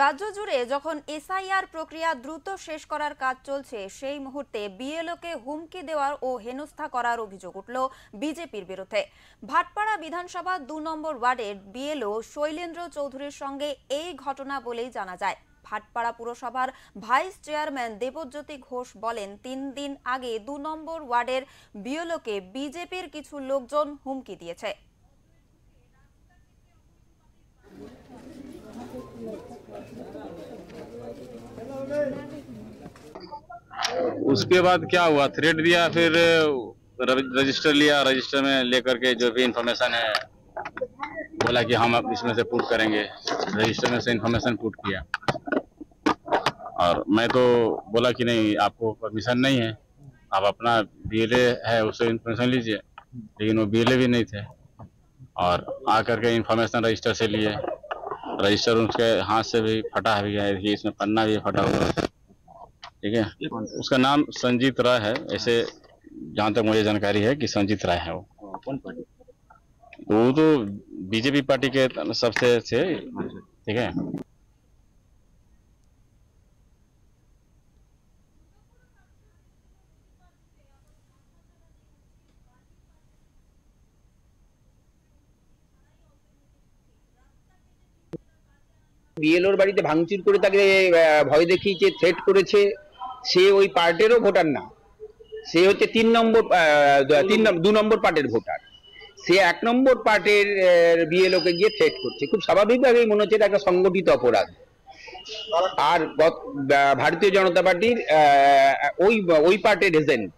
রাজ্য জুড়ে যখন এসআইআর প্রক্রিয়া দ্রুত শেষ করার কাজ চলছে সেই মুহূর্তে বিএলওকে হুমকি দেওয়ার ও হেনস্থা করার অভিযোগ উঠল বিজেপির বিরুদ্ধে। ভাটপাড়া বিধানসভা ২ নম্বর ওয়ার্ডের বিএলও শৈলেন্দ্র চৌধুরীর সঙ্গে এই ঘটনা বলেই জানা যায়। ভাটপাড়া পুরসভার ভাইস চেয়ারম্যান দেবজ্যোতি ঘোষ বলেন, ৩ দিন আগে ২ নম্বর ওয়ার্ডের বিএলওকে বিজেপির কিছু লোকজন হুমকি দিয়েছে। उसके बाद क्या हुआ, थ्रेट दिया, फिर रजिस्टर लिया, रजिस्टर में लेकर के जो भी इंफॉर्मेशन है बोला कि हम इसमें से पुट करेंगे। रजिस्टर में से इंफॉर्मेशन पुट किया और मैं तो बोला कि नहीं, आपको परमिशन नहीं है, आप अपना बीएलए है उससे इंफॉर्मेशन लीजिए, लेकिन वो बीएलए भी नहीं थे और आकर के इंफॉर्मेशन रजिस्टर से लिए। रजिस्टर उसके हाथ से भी फटा भी है, देखिए इसमें पन्ना भी फटा हुआ है, ठीक है। उसका नाम संजीत राय है, ऐसे जहाँ तक मुझे जानकारी है कि संजीत राय है। वो कौन पार्टी? वो तो बीजेपी पार्टी के सबसे थे, ठीक है। বিএলওর বাড়িতে ভাঙচুর করে তাকে ভয় দেখিয়েছে, থ্রেট করেছে। সে ওই পার্টেরও ভোটার না, সে হচ্ছে 2 নম্বর পার্টের ভোটার। সে 1 নম্বর পার্টের বিএলওকে গিয়ে থ্রেট করছে। খুব স্বাভাবিকভাবেই মনে হচ্ছে এটা একটা সংগঠিত অপরাধ। আর ভারতীয় জনতা পার্টির ওই পার্টের এজেন্ট।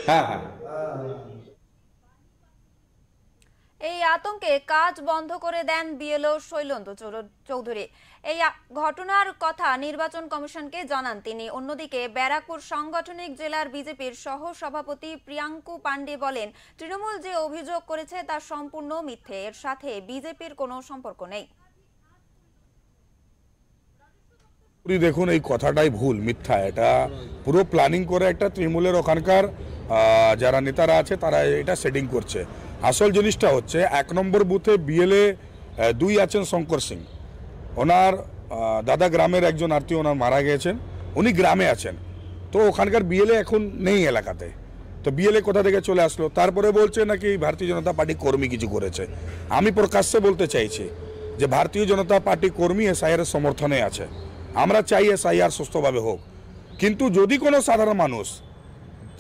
হ্যাঁ হ্যাঁ, এই আতঙ্কে কাজ বন্ধ করে দেন বিএলও শৈলেন্দ্র চৌধুরী। এই ঘটনার কথা নির্বাচন কমিশনকে জানান তিনি। অন্যদিকে ব্যারাকপুর সাংগঠনিক জেলার বিজেপির সহ সভাপতি প্রিয়াঙ্কু পান্ডে বলেন, তৃণমূল যে অভিযোগ করেছে তা সম্পূর্ণ মিথ্যে, এর সাথে বিজেপির কোনো সম্পর্ক নেই। দেখুন, এই কথাটাই ভুল, মিথ্যা। এটা পুরো প্ল্যানিং করে একটা তৃণমূলের ওখানকার যারা নেতারা আছে তারা এটা সেটিং করছে। আসল জিনিসটা হচ্ছে 1 নম্বর বুথে বিএলএ 2 আছেন শঙ্কর সিং, ওনার দাদা গ্রামের একজন আত্মীয় ওনার মারা গিয়েছেন, উনি গ্রামে আছেন। তো ওখানকার বিএলএ এখন নেই এলাকাতে, তো বিএলএ কোথা থেকে চলে আসলো? তারপরে বলছে নাকি ভারতীয় জনতা পার্টি কর্মী কিছু করেছে। আমি প্রকাশ্যে বলতে চাইছি যে ভারতীয় জনতা পার্টি কর্মী এসআইআর সমর্থনে আছে। আমরা চাই এসআইআর সুস্থভাবে হোক, কিন্তু যদি কোনো সাধারণ মানুষ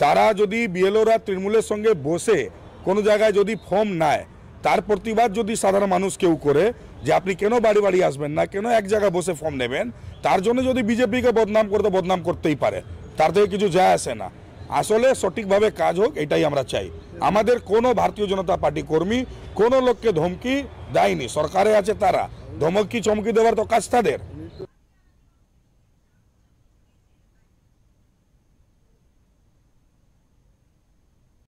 তারা যদি বিএলওরা তৃণমূলের সঙ্গে বসে কোনো জায়গায় যদি ফর্ম নেয়, তার প্রতিবাদ যদি সাধারণ মানুষ কেউ করে যে আপনি কেন বাড়ি বাড়ি আসবেন না, কেন এক জায়গায় বসে ফর্ম নেবেন, তার জন্য যদি বিজেপিকে বদনাম করতে বদনাম করতেই পারে, তার থেকে কিছু যায় আসে না। আসলে সঠিকভাবে কাজ হোক, এটাই আমরা চাই। আমাদের কোনো ভারতীয় জনতা পার্টি কর্মী কোনো লোককে ধমকি দেয়নি, সরকারে আছে তারা ধমকি চমকি দেওয়ার তো কাজ তাদের।